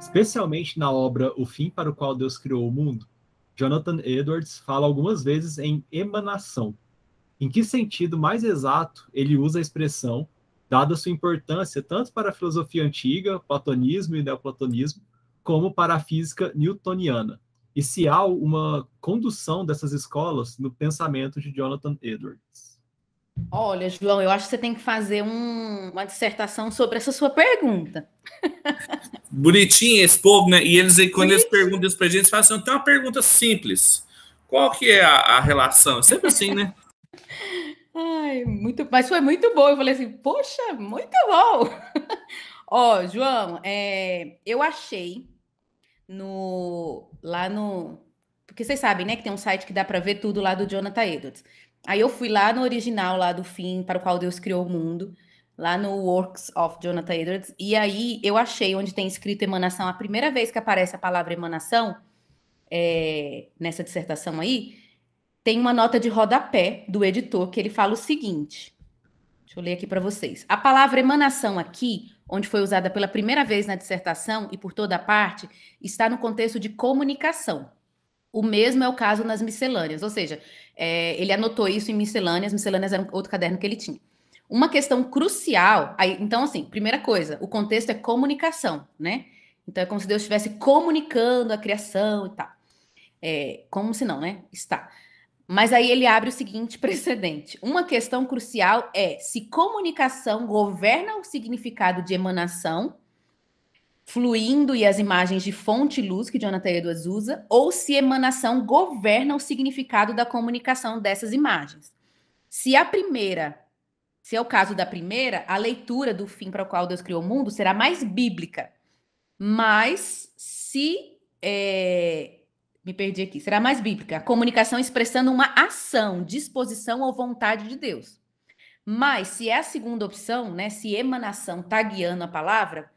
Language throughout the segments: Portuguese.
Especialmente na obra O Fim para o Qual Deus Criou o Mundo, Jonathan Edwards fala algumas vezes em emanação. Em que sentido mais exato ele usa a expressão, dada sua importância tanto para a filosofia antiga, platonismo e neoplatonismo, como para a física newtoniana? E se há uma condução dessas escolas no pensamento de Jonathan Edwards? Olha, João, eu acho que você tem que fazer uma dissertação sobre essa sua pergunta. Bonitinho esse povo, né? E eles, quando eles Bonitinho. perguntam isso pra gente, eles falam assim, tem uma pergunta simples. Qual que é a relação? Sempre assim, né? Ai, mas foi muito bom. Eu falei assim, poxa, muito bom. Ó, João, eu achei lá no... Porque vocês sabem, né, que tem um site que dá para ver tudo lá do Jonathan Edwards. Aí eu fui lá no original, lá do Fim para o Qual Deus Criou o Mundo, lá no Works of Jonathan Edwards, e aí eu achei onde tem escrito emanação, a primeira vez que aparece a palavra emanação, nessa dissertação aí, tem uma nota de rodapé do editor que ele fala o seguinte, deixa eu ler aqui para vocês. A palavra emanação aqui, onde foi usada pela primeira vez na dissertação e por toda parte, está no contexto de comunicação. O mesmo é o caso nas miscelâneas, ou seja, ele anotou isso em miscelâneas era outro caderno que ele tinha. Uma questão crucial, então assim, primeira coisa, o contexto é comunicação, né? Então é como se Deus estivesse comunicando a criação e tal. Como se não, né? Está. Mas aí ele abre o seguinte precedente. Uma questão crucial é se comunicação governa o significado de emanação, fluindo e as imagens de fonte e luz que Jonathan Edwards usa, ou se emanação governa o significado da comunicação dessas imagens. Se é o caso da primeira, a leitura do fim para o qual Deus criou o mundo será mais bíblica. Mas me perdi aqui. Será mais bíblica. A comunicação expressando uma ação, disposição ou vontade de Deus. Mas se é a segunda opção, né? Se emanação está guiando a palavra,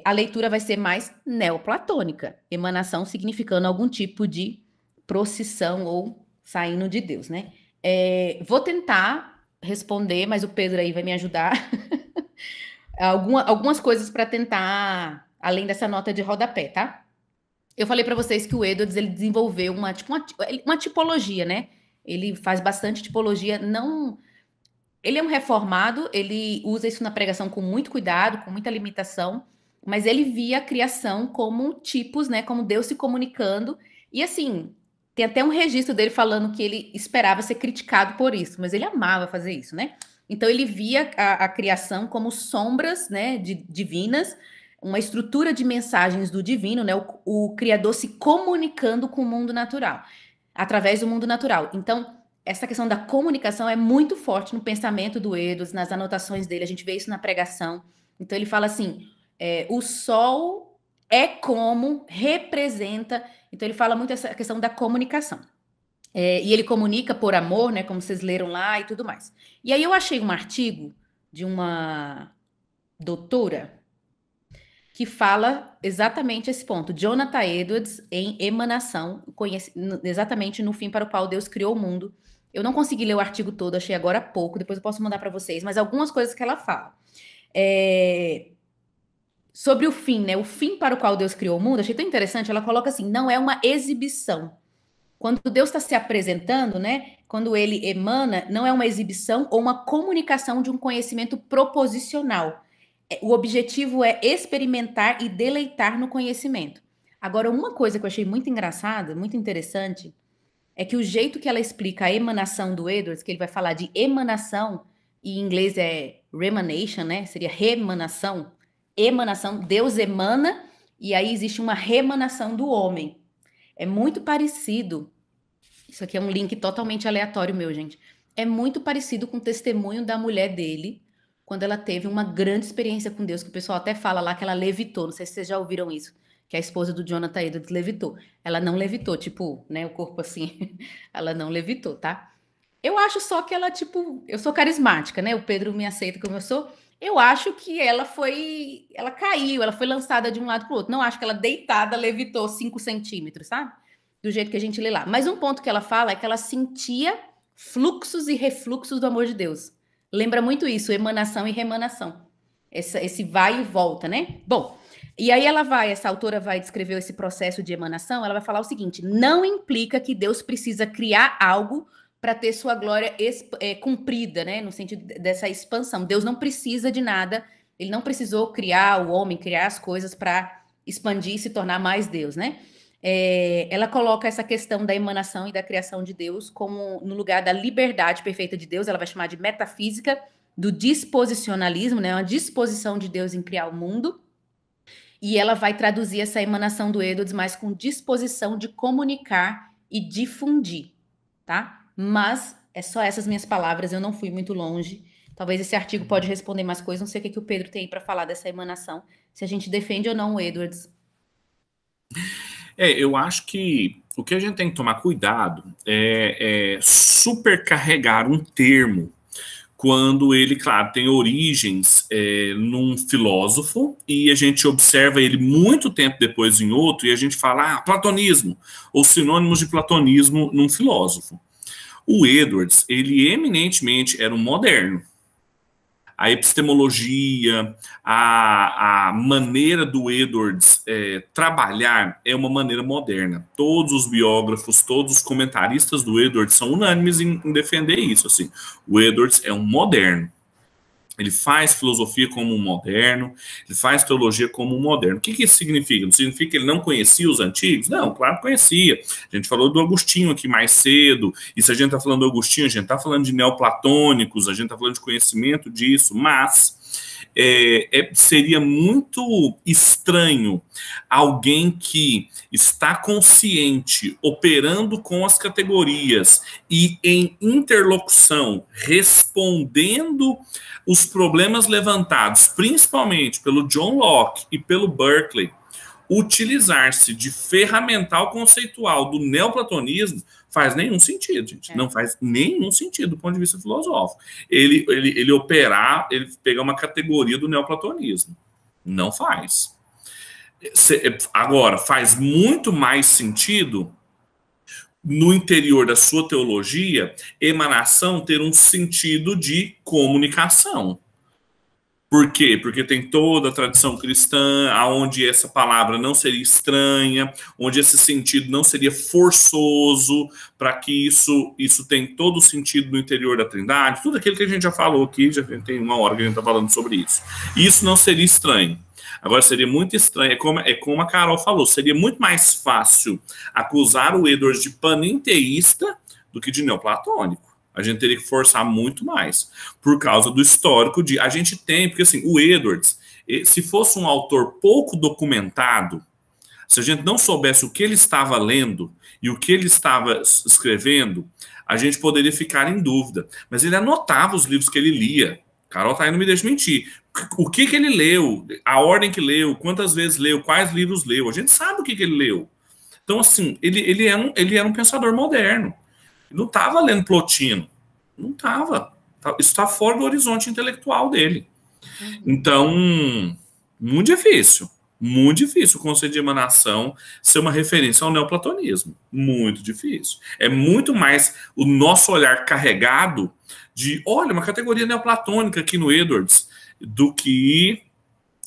a leitura vai ser mais neoplatônica. Emanação significando algum tipo de procissão ou saindo de Deus, né? Vou tentar responder, mas o Pedro aí vai me ajudar. Algumas coisas para tentar, além dessa nota de rodapé, tá? Eu falei para vocês que o Edwards ele desenvolveu uma tipologia, né? Ele faz bastante tipologia, não... Ele é um reformado, ele usa isso na pregação com muito cuidado, com muita limitação, mas ele via a criação como tipos, né? Como Deus se comunicando. E assim, tem até um registro dele falando que ele esperava ser criticado por isso, mas ele amava fazer isso, né? Então ele via a criação como sombras, né, divinas, uma estrutura de mensagens do divino, né? O Criador se comunicando com o mundo natural, através do mundo natural. Então, essa questão da comunicação é muito forte no pensamento do Edwards, nas anotações dele, a gente vê isso na pregação. Então ele fala assim, o sol é como, representa, então ele fala muito essa questão da comunicação. E ele comunica por amor, né, como vocês leram lá e tudo mais. E aí eu achei um artigo de uma doutora que fala exatamente esse ponto. Jonathan Edwards em Emanação, exatamente no fim para o qual Deus criou o mundo. Eu não consegui ler o artigo todo, achei agora há pouco, depois eu posso mandar para vocês, mas algumas coisas que ela fala. Sobre o fim, né? O fim para o qual Deus criou o mundo, achei tão interessante, ela coloca assim, não é uma exibição. Quando Deus está se apresentando, né? Quando ele emana, não é uma exibição ou uma comunicação de um conhecimento proposicional. O objetivo é experimentar e deleitar no conhecimento. Agora, uma coisa que eu achei muito engraçada, muito interessante, é que o jeito que ela explica a emanação do Edwards, que ele vai falar de emanação, e em inglês é remanation, né? Seria remanação. Emanação, Deus emana, e aí existe uma remanação do homem. É muito parecido. Isso aqui é um link totalmente aleatório meu, gente. É muito parecido com o testemunho da mulher dele, quando ela teve uma grande experiência com Deus, que o pessoal até fala lá que ela levitou. Não sei se vocês já ouviram isso, que a esposa do Jonathan Edwards levitou. Ela não levitou, tipo, né, o corpo assim. Ela não levitou, tá? Eu acho só que ela, tipo, eu sou carismática, né? O Pedro me aceita como eu sou. Eu acho que ela caiu, ela foi lançada de um lado pro outro. Não acho que ela deitada levitou 5 centímetros, sabe? Do jeito que a gente lê lá. Mas um ponto que ela fala é que ela sentia fluxos e refluxos do amor de Deus. Lembra muito isso, emanação e remanação. Esse vai e volta, né? Bom, E aí essa autora vai descrever esse processo de emanação, ela vai falar o seguinte: não implica que Deus precisa criar algo para ter sua glória cumprida, né? No sentido dessa expansão. Deus não precisa de nada, ele não precisou criar o homem, criar as coisas para expandir e se tornar mais Deus, né? Ela coloca essa questão da emanação e da criação de Deus como no lugar da liberdade perfeita de Deus, ela vai chamar de metafísica do disposicionalismo, né? Uma disposição de Deus em criar o mundo. E ela vai traduzir essa emanação do Edwards mais com disposição de comunicar e difundir, tá? Mas é só essas minhas palavras, eu não fui muito longe. Talvez esse artigo pode responder mais coisas, não sei o que o Pedro tem para falar dessa emanação, se a gente defende ou não o Edwards. Eu acho que o que a gente tem que tomar cuidado é supercarregar um termo quando ele, claro, tem origens num filósofo e a gente observa ele muito tempo depois em outro e a gente fala, platonismo, ou sinônimos de platonismo num filósofo. O Edwards, ele eminentemente era um moderno. A epistemologia, a maneira do Edwards trabalhar é uma maneira moderna. Todos os biógrafos, todos os comentaristas do Edwards são unânimes em defender isso. Assim. O Edwards é um moderno. Ele faz filosofia como um moderno, ele faz teologia como um moderno. O que isso significa? Não significa que ele não conhecia os antigos? Não, claro que conhecia. A gente falou do Agostinho aqui mais cedo, e se a gente está falando do Agostinho, a gente está falando de neoplatônicos, a gente está falando de conhecimento disso, mas seria muito estranho alguém que está consciente, operando com as categorias e em interlocução, respondendo os problemas levantados, principalmente pelo John Locke e pelo Berkeley, utilizar-se de ferramental conceitual do neoplatonismo faz nenhum sentido, gente. Não faz nenhum sentido do ponto de vista filosófico. Ele operar, ele pegar uma categoria do neoplatonismo. Não faz. Agora, faz muito mais sentido no interior da sua teologia, emanação ter um sentido de comunicação. Por quê? Porque tem toda a tradição cristã, onde essa palavra não seria estranha, onde esse sentido não seria forçoso, para que isso tem todo o sentido no interior da Trindade, tudo aquilo que a gente já falou aqui, já tem uma hora que a gente está falando sobre isso. Isso não seria estranho. Agora, seria muito estranho, é como a Carol falou, seria muito mais fácil acusar o Edwards de panenteísta do que de neoplatônico. A gente teria que forçar muito mais, por causa do histórico de... A gente tem, porque assim, o Edwards, se fosse um autor pouco documentado, se a gente não soubesse o que ele estava lendo e o que ele estava escrevendo, a gente poderia ficar em dúvida. Mas ele anotava os livros que ele lia. Carol tá aí, não me deixa mentir. O que ele leu, a ordem que leu, quantas vezes leu, quais livros leu, a gente sabe o que ele leu. Então, assim, ele era um pensador moderno. Não estava lendo Plotino. Não estava. Isso está fora do horizonte intelectual dele. Então, muito difícil. Muito difícil o conceito de emanação ser uma referência ao neoplatonismo. Muito difícil. É muito mais o nosso olhar carregado de, olha, uma categoria neoplatônica aqui no Edwards, do que...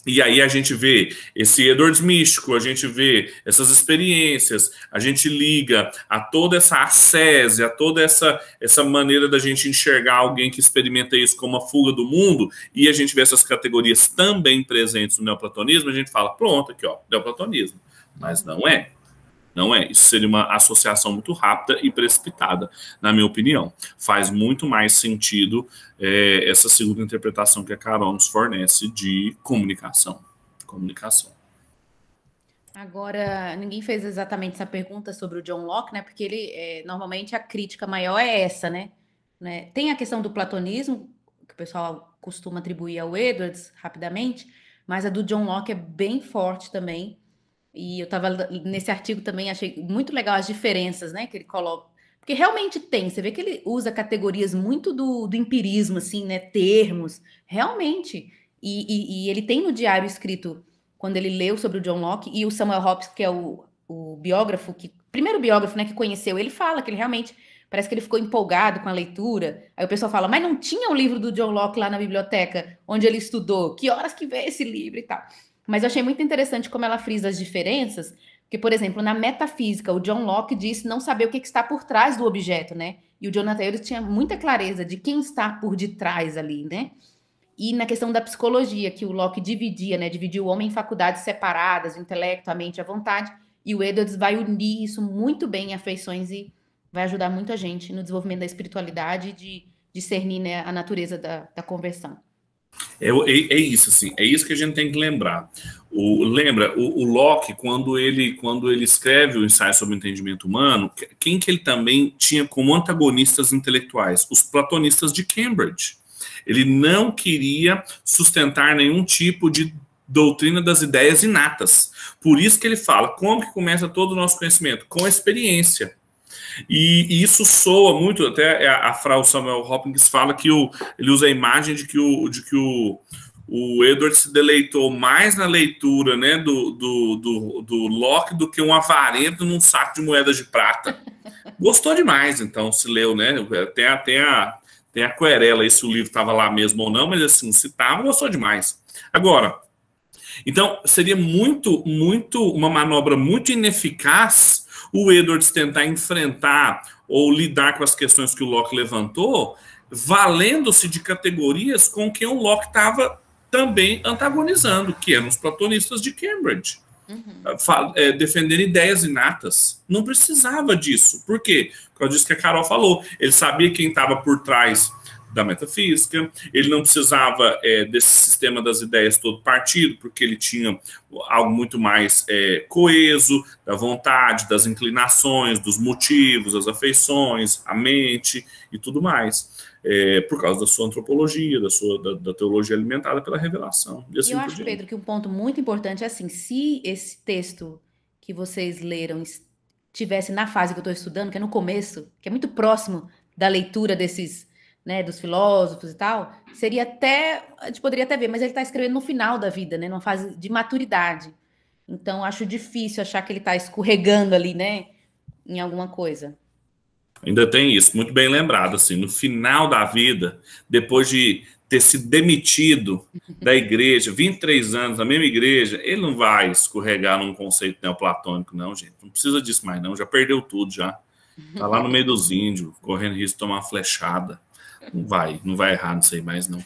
E aí a gente vê esse Edwards místico, a gente vê essas experiências, a gente liga a toda essa ascese, a toda essa maneira da gente enxergar alguém que experimenta isso como uma fuga do mundo, e a gente vê essas categorias também presentes no neoplatonismo, a gente fala, pronto, aqui ó, neoplatonismo. Mas não é. Não é. Isso seria uma associação muito rápida e precipitada, na minha opinião. Faz muito mais sentido essa segunda interpretação que a Carol nos fornece de comunicação. Comunicação. Agora, ninguém fez exatamente essa pergunta sobre o John Locke, né? Porque ele, normalmente, a crítica maior é essa, né? Tem a questão do platonismo, que o pessoal costuma atribuir ao Edwards, rapidamente, mas a do John Locke é bem forte também. E eu estava nesse artigo também, achei muito legal as diferenças, né, que ele coloca. Porque realmente tem, você vê que ele usa categorias muito do empirismo, assim, né, termos, realmente. E ele tem no diário escrito, quando ele leu sobre o John Locke, e o Samuel Hobbes, que é o biógrafo, primeiro biógrafo, né, que conheceu, ele fala que ele realmente, parece que ele ficou empolgado com a leitura. Aí o pessoal fala, mas não tinha o livro do John Locke lá na biblioteca, onde ele estudou? Que horas que vê esse livro e tal? Mas eu achei muito interessante como ela frisa as diferenças, porque, por exemplo, na metafísica, o John Locke disse não saber o que está por trás do objeto, né? E o Jonathan Edwards tinha muita clareza de quem está por detrás ali, né? E na questão da psicologia, que o Locke dividia, né? Dividia o homem em faculdades separadas, o intelecto, a mente, a vontade, e o Edwards vai unir isso muito bem em afeições e vai ajudar muita gente no desenvolvimento da espiritualidade e de discernir, né, a natureza da conversão. É isso, assim, é isso que a gente tem que lembrar. O Locke, quando ele escreve o Ensaio sobre o Entendimento Humano, quem que ele também tinha como antagonistas intelectuais? Os platonistas de Cambridge. Ele não queria sustentar nenhum tipo de doutrina das ideias inatas. Por isso que ele fala, como que começa todo o nosso conhecimento? Com a experiência. E isso soa muito, até a Frau Samuel Hopkins fala que ele usa a imagem de que o Edward se deleitou mais na leitura, né, do Locke do que um avarento num saco de moedas de prata. Gostou demais, então, se leu, né? Tem a querela aí se o livro estava lá mesmo ou não, mas assim, se estava, gostou demais. Agora, então, seria uma manobra muito ineficaz o Edwards tentar enfrentar ou lidar com as questões que o Locke levantou, valendo-se de categorias com quem o Locke estava também antagonizando, que eram os platonistas de Cambridge. Defendendo ideias inatas. Não precisava disso. Por quê? Porque eu disse que a Carol falou. Ele sabia quem estava por trás da metafísica, ele não precisava desse sistema das ideias todo partido, porque ele tinha algo muito mais coeso, da vontade, das inclinações, dos motivos, das afeições, a mente e tudo mais, por causa da sua antropologia, da teologia alimentada pela revelação. E assim eu acho, Pedro, que um ponto muito importante é assim, se esse texto que vocês leram estivesse na fase que eu estou estudando, que é no começo, que é muito próximo da leitura desses, né, dos filósofos e tal, seria até, a gente poderia até ver, mas ele está escrevendo no final da vida, né, numa fase de maturidade. Então, acho difícil achar que ele está escorregando ali, né, em alguma coisa. Ainda tem isso, muito bem lembrado, assim, no final da vida, depois de ter sido demitido da igreja, 23 anos na mesma igreja, ele não vai escorregar num conceito neoplatônico, não, gente. Não precisa disso mais, não. Já perdeu tudo, já. Tá lá no meio dos índios, correndo risco de tomar uma flechada. Não vai errar nisso aí mais, não.